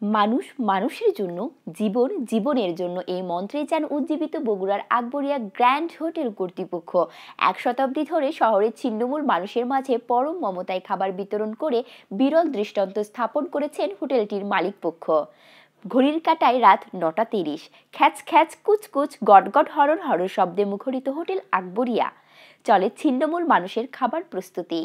মানুষ মানুষের জন্য, জীবন জীবনের জন্য এই মন্ত্রে যেন উজ্জীবিত বগুড়ার আকবরিয়া গ্র্যান্ড হোটেল কর্তৃপক্ষ। এক শতাব্দী ধরে শহরের ছিন্নমূল মানুষের মাঝে পরম মমতায় খাবার বিতরণ করে বিরল দৃষ্টান্ত স্থাপন করেছেন হোটেলটির মালিকপক্ষ। ঘড়ির কাঁটায় রাত 9:30, খ্যাচ খ্যাচ কুচকুচ গটগট হরর হরর শব্দে মুখরিত হোটেল আকবরিয়া। চলে ছিন্নমূল মানুষের খাবার প্রস্তুতি।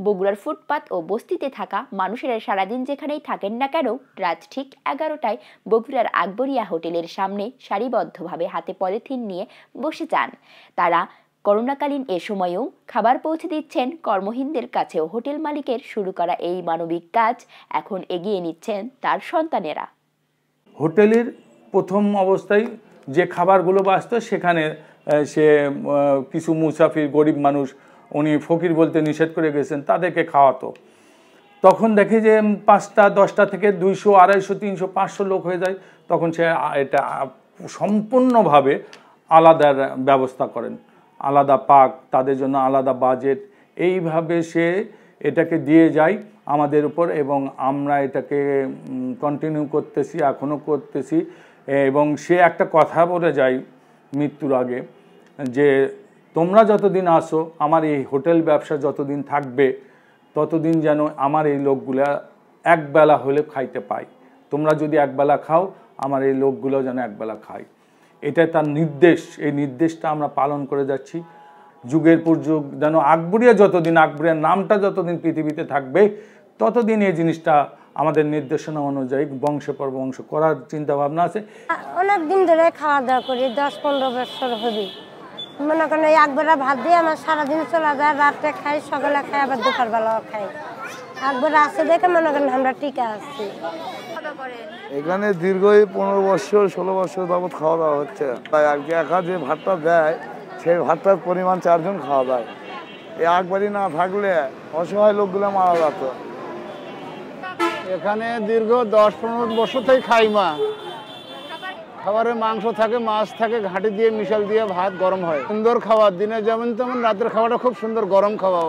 বগুড়ার ফুটপাত ও বস্তিতে থাকা মানুষেরা সারাদিন যেখানেই থাকেন না কেন, রাত ঠিক 11টায় বগুড়ার আকবরিয়া হোটেলের সামনে সারিবদ্ধভাবে হাতে পলিথিন নিয়ে বসে যান। তারা করোনাকালীন এ সময়েও খাবার পৌঁছে দিচ্ছেন কর্মহীনদের কাছেও। হোটেল মালিকের শুরু করা এই মানবিক কাজ এখন এগিয়ে নিচ্ছেন তার সন্তানেরা। হোটেলের প্রথম অবস্থায় যে খাবারগুলো বাঁচত সেখানে সে কিছু মুসাফির গরিব মানুষ, উনি ফকির বলতে নিষেধ করে গেছেন, তাদেরকে খাওয়াতো। তখন দেখে যে 5টা 10টা থেকে 200 250 300 500 লোক হয়ে যায়। তখন সে এটা সম্পূর্ণভাবে আলাদার ব্যবস্থা করেন, আলাদা পাক, তাদের জন্য আলাদা বাজেট। এইভাবে সে এটাকে দিয়ে যায় আমাদের উপর এবং আমরা এটাকে কন্টিনিউ করতেছি, এখনও করতেছি। এবং সে একটা কথা বলে যায় মৃত্যুর আগে যে তোমরা যতদিন আসো, আমার এই হোটেল ব্যবসা যতদিন থাকবে ততদিন যেন আমার এই লোকগুলা একবেলা হলে খাইতে পায়। তোমরা যদি একবেলা খাও, আমার এই লোকগুলো যেন একবেলা খায়। এটা তার নির্দেশ। এই নির্দেশটা আমরা পালন করে যাচ্ছি যুগের পর যুগ। যেন আকবরিয়া যতদিন, আকবরিয়ার নামটা যতদিন পৃথিবীতে থাকবে ততদিন এই জিনিসটা আমাদের নির্দেশনা অনুযায়ী বংশের পর বংশ করার চিন্তা ভাবনা আছে। অনেক দিন ধরে খাওয়া দাওয়া করি, 10-15 বছর হবে। মনে করেন এই আকবরা ভাত দিয়ে আমার সারাদিন চলে যায়। রাতে খাই, সকালে খাই, আবার দুপুরবেলাও খাই। আকবরা আছে দেখে মনে করেন আমরা টিকা আছি। এখানে দীর্ঘ 15 বছর 16 বছর যাবৎ খাওয়া দাওয়া হচ্ছে। তাই আর কি একা যে ভাতটা দেয় সেই ভাতটার পরিমাণ 4 জন খাওয়া যায়। এই আকবরি না থাকলে অসহায় লোকগুলো মারা যেত। এখানে দীর্ঘ 10-15 বছর থেকে খাই মা। খাবারে মাংস থাকে, মাছ থাকে, ঘাটি দিয়ে মিশাল দিয়ে ভাত গরম হয়। সুন্দর খাবার, দিনে যেমন তেমন রাতের খাবারটা খুব সুন্দর গরম খাওয়া।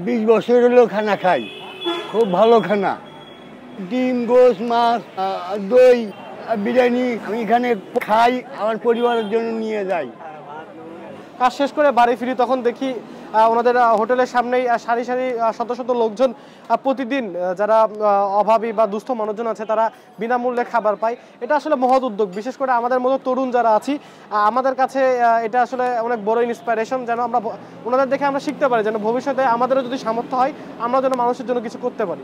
20 বছর হলো খানা খাই, খুব ভালো খানা। ডিম, গোশ, মাছ, দই, বিরিয়ানি আমি এখানে খাই, আমার পরিবারের জন্য নিয়ে যাই। কাজ শেষ করে বাড়ি ফিরি, তখন দেখি ওনাদের হোটেলের সামনেই সারি সারি শত শত লোকজন প্রতিদিন যারা অভাবী বা দুস্থ মানুষজন আছে তারা বিনামূল্যে খাবার পায়। এটা আসলে মহৎ উদ্যোগ। বিশেষ করে আমাদের মতো তরুণ যারা আছি, আমাদের কাছে এটা আসলে অনেক বড় ইন্সপিরেশন। যেন আমরা ওনাদের দেখে আমরা শিখতে পারি, যেন ভবিষ্যতে আমাদেরও যদি সামর্থ্য হয় আমরা যেন মানুষের জন্য কিছু করতে পারি।